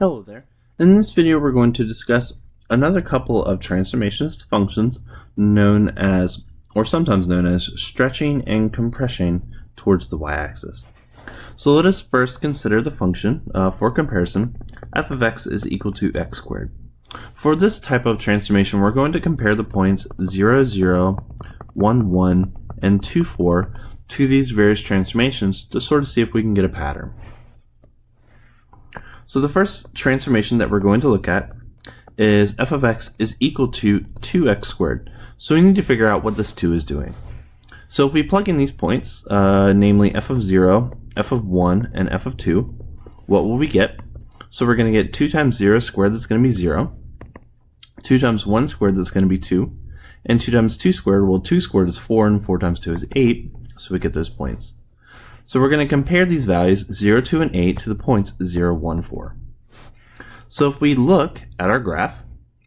Hello there. In this video we're going to discuss another couple of transformations to functions known as, or sometimes known as, stretching and compressing towards the y-axis. So let us first consider the function, for comparison, f of x is equal to x squared. For this type of transformation we're going to compare the points 0, 0, 1, 1, and 2, 4 to these various transformations to sort of see if we can get a pattern. So the first transformation that we're going to look at is f of x is equal to 2x squared. So we need to figure out what this 2 is doing. So if we plug in these points, namely f of 0, f of 1, and f of 2, what will we get? So we're going to get 2 times 0 squared, that's going to be 0. 2 times 1 squared, that's going to be 2. And 2 times 2 squared, well 2 squared is 4, and 4 times 2 is 8. So we get those points. So we're going to compare these values 0, 2, and 8 to the points 0, 1, 4. So if we look at our graph,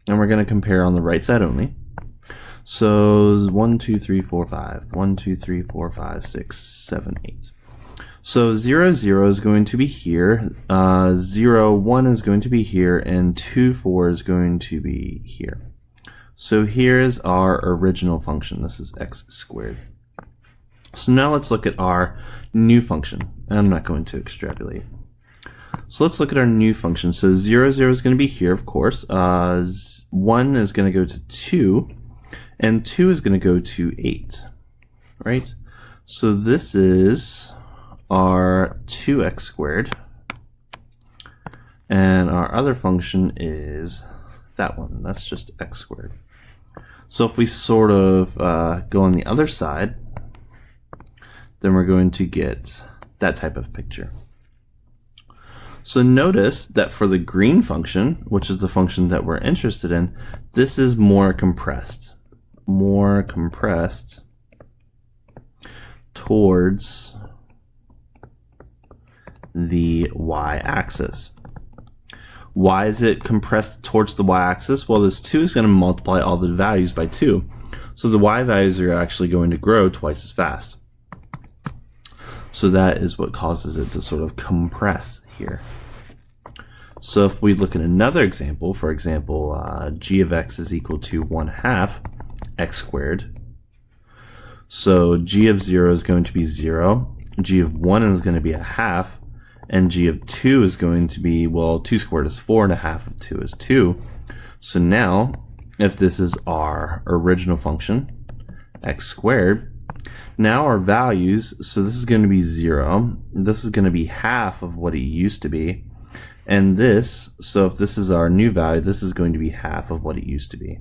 and we're going to compare on the right side only, so 1, 2, 3, 4, 5, 1, 2, 3, 4, 5, 6, 7, 8. So 0, 0 is going to be here, 0, 1 is going to be here, and 2, 4 is going to be here. So here's our original function. This is x squared. So now let's look at our new function. I'm not going to extrapolate. So let's look at our new function. So 0, 0 is going to be here, of course. 1 is going to go to 2, and 2 is going to go to 8, right? So this is our 2x squared, and our other function is that one. That's just x squared. So if we sort of go on the other side, then we're going to get that type of picture. So notice that for the green function, which is the function that we're interested in, this is more compressed towards the y-axis. Why is it compressed towards the y-axis? Well, this 2 is going to multiply all the values by 2. So the y values are actually going to grow twice as fast. So that is what causes it to sort of compress here. So if we look at another example, for example, g of x is equal to 1/2 x squared. So g of 0 is going to be 0, g of 1 is going to be 1/2, and g of 2 is going to be, well, 2 squared is 4, and 1/2 of 2 is 2. So now, if this is our original function, x squared, now our values, so this is going to be 0, this is going to be half of what it used to be, and this, so if this is our new value, this is going to be half of what it used to be.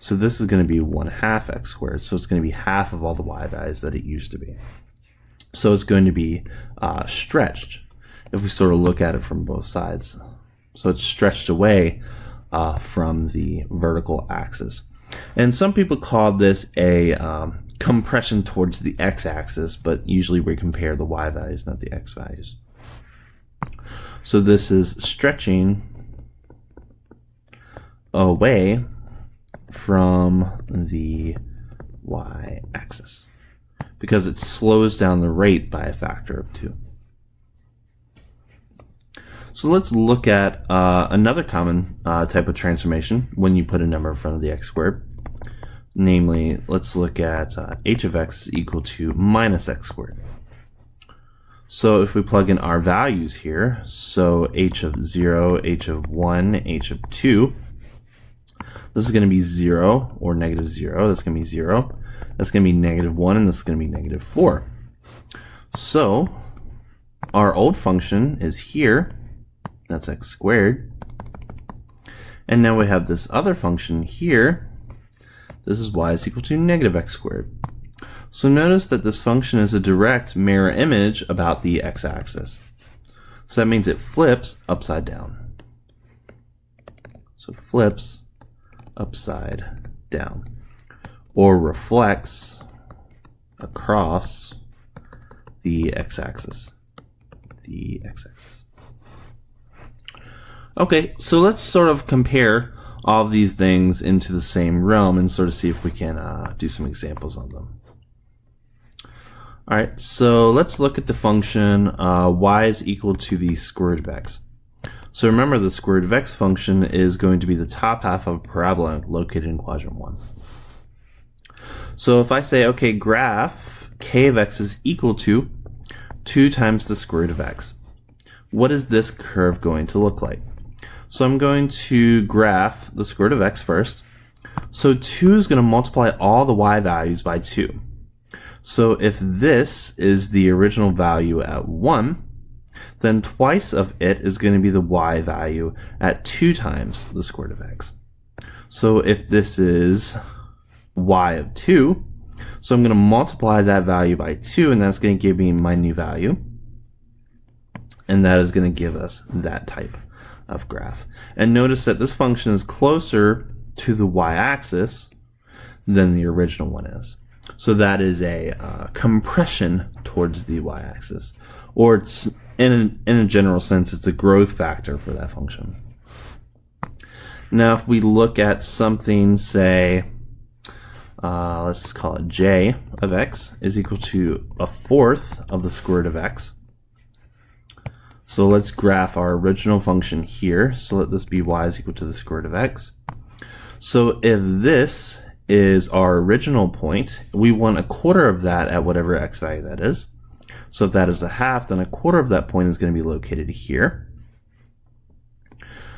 So this is going to be 1/2 x squared, so it's going to be half of all the y values that it used to be. So it's going to be stretched, if we sort of look at it from both sides. So it's stretched away from the vertical axis. And some people call this a compression towards the x-axis, but usually we compare the y values, not the x values. So this is stretching away from the y-axis because it slows down the rate by a factor of 2. So let's look at another common type of transformation when you put a number in front of the x squared. Namely, let's look at h of x is equal to minus x squared. So if we plug in our values here, so h of 0, h of 1, h of 2, this is going to be 0 or negative 0. That's going to be 0. That's going to be negative 1, and this is going to be negative 4. So our old function is here. That's x squared. And now we have this other function here. This is y is equal to negative x squared. So notice that this function is a direct mirror image about the x-axis. So that means it flips upside down. So flips upside down, or reflects across the x-axis. The x-axis. Okay, so let's sort of compare all of these things into the same realm and sort of see if we can do some examples on them. Alright, so let's look at the function y is equal to the square root of x. So remember, the square root of x function is going to be the top half of a parabola located in quadrant 1. So if I say, okay, graph k of x is equal to 2 times the square root of x, what is this curve going to look like? So I'm going to graph the square root of x first. So 2 is going to multiply all the y values by 2. So if this is the original value at 1, then twice of it is going to be the y value at 2 times the square root of x. So if this is y of 2, so I'm going to multiply that value by 2, and that's going to give me my new value. And that is going to give us that type of graph. And notice that this function is closer to the y-axis than the original one is. So that is a compression towards the y-axis. Or it's, in a general sense, it's a growth factor for that function. Now if we look at something, say, let's call it j of x is equal to 1/4 of the square root of x. So let's graph our original function here. So let this be y is equal to the square root of x. So if this is our original point, we want 1/4 of that at whatever x value that is. So if that is 1/2, then 1/4 of that point is going to be located here.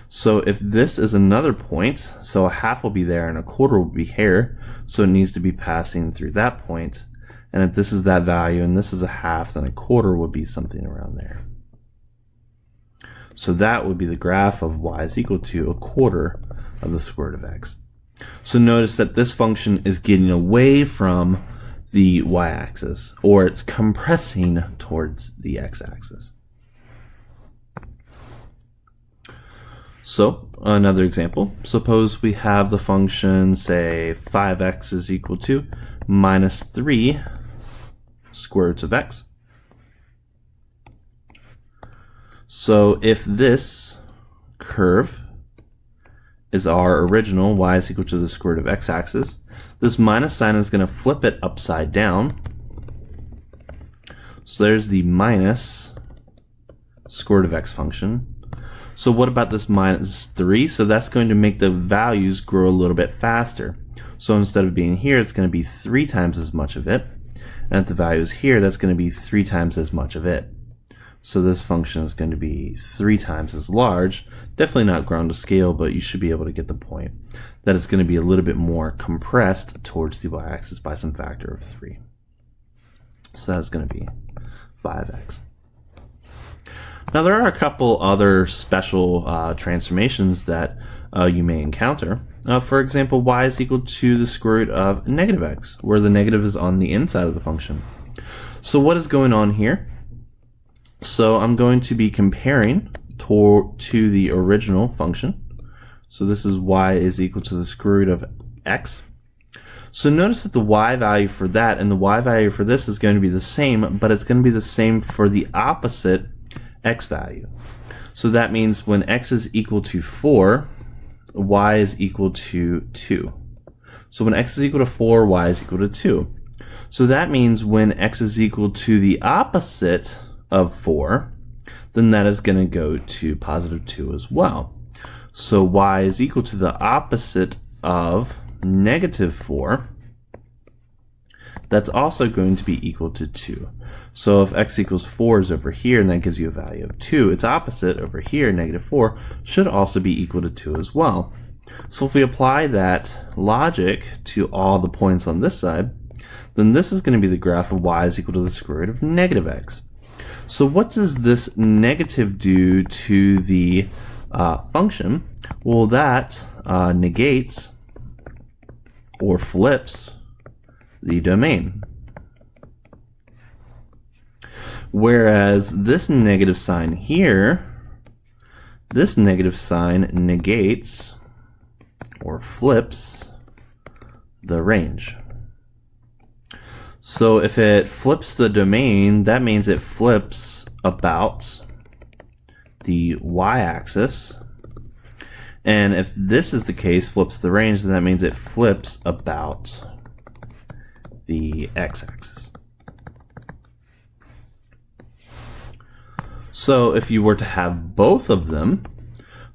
So if this is another point, so 1/2 will be there and 1/4 will be here, so it needs to be passing through that point. And if this is that value and this is 1/2, then 1/4 would be something around there. So that would be the graph of y is equal to 1/4 of the square root of x. So notice that this function is getting away from the y-axis, or it's compressing towards the x-axis. So another example, suppose we have the function, say 5x is equal to minus 3 square roots of x. So if this curve is our original y is equal to the square root of x-axis, this minus sign is going to flip it upside down. So there's the minus square root of x function. So what about this minus 3? So that's going to make the values grow a little bit faster. So instead of being here, it's going to be 3 times as much of it. And if the value is here, that's going to be 3 times as much of it. So this function is going to be 3 times as large. Definitely not grown to scale, but you should be able to get the point that it's going to be a little bit more compressed towards the y-axis by some factor of 3. So that's going to be 5x. Now there are a couple other special transformations that you may encounter. For example, y is equal to the square root of negative x, where the negative is on the inside of the function. So what is going on here? So I'm going to be comparing to the original function. So this is y is equal to the square root of x. So notice that the y value for that and the y value for this is going to be the same, but it's going to be the same for the opposite x value. So that means when x is equal to 4, y is equal to 2. So when x is equal to 4, y is equal to 2. So that means when x is equal to the opposite of 4, then that is going to go to positive 2 as well. So y is equal to the opposite of negative 4. That's also going to be equal to 2. So if x equals 4 is over here, and that gives you a value of 2, its opposite over here, negative 4, should also be equal to 2 as well. So if we apply that logic to all the points on this side, then this is going to be the graph of y is equal to the square root of negative x. So what does this negative do to the function? Well, that negates or flips the domain. Whereas this negative sign here, this negative sign negates or flips the range. So if it flips the domain, that means it flips about the y-axis. And if this is the case, flips the range, then that means it flips about the x-axis. So if you were to have both of them,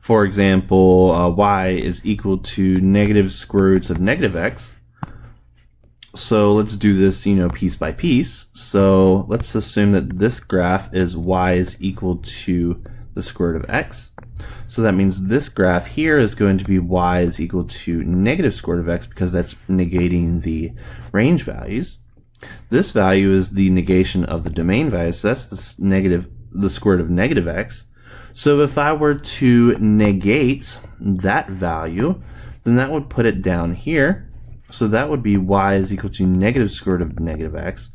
For example, y is equal to negative square roots of negative x. So let's do this, piece by piece. So let's assume that this graph is y is equal to the square root of x. So that means this graph here is going to be y is equal to negative square root of x, because that's negating the range values. This value is the negation of the domain value, so that's the square root of negative x. So if I were to negate that value, then that would put it down here. So that would be y is equal to negative square root of negative x.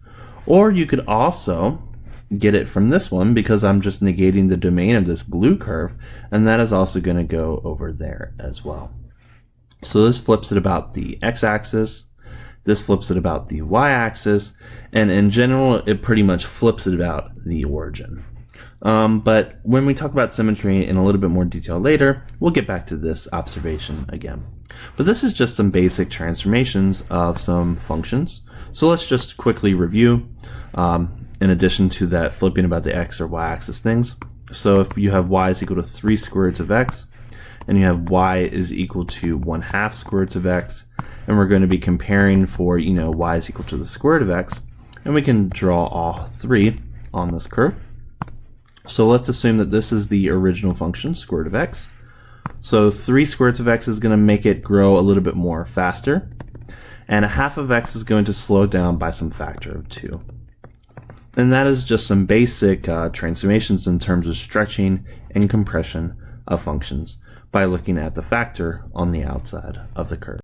Or you could also get it from this one, because I'm just negating the domain of this blue curve, and that is also going to go over there as well. So this flips it about the x-axis, this flips it about the y-axis, and in general it pretty much flips it about the origin. But when we talk about symmetry in a little bit more detail later, we'll get back to this observation again. But this is just some basic transformations of some functions. So let's just quickly review, in addition to that flipping about the x or y-axis things. So if you have y is equal to 3 square roots of x, and you have y is equal to 1/2 square roots of x, and we're going to be comparing for, y is equal to the square root of x, and we can draw all three on this curve. So let's assume that this is the original function, square root of x. So 3 square roots of x is going to make it grow a little bit more faster, and 1/2 of x is going to slow down by some factor of 2. And that is just some basic transformations in terms of stretching and compression of functions by looking at the factor on the outside of the curve.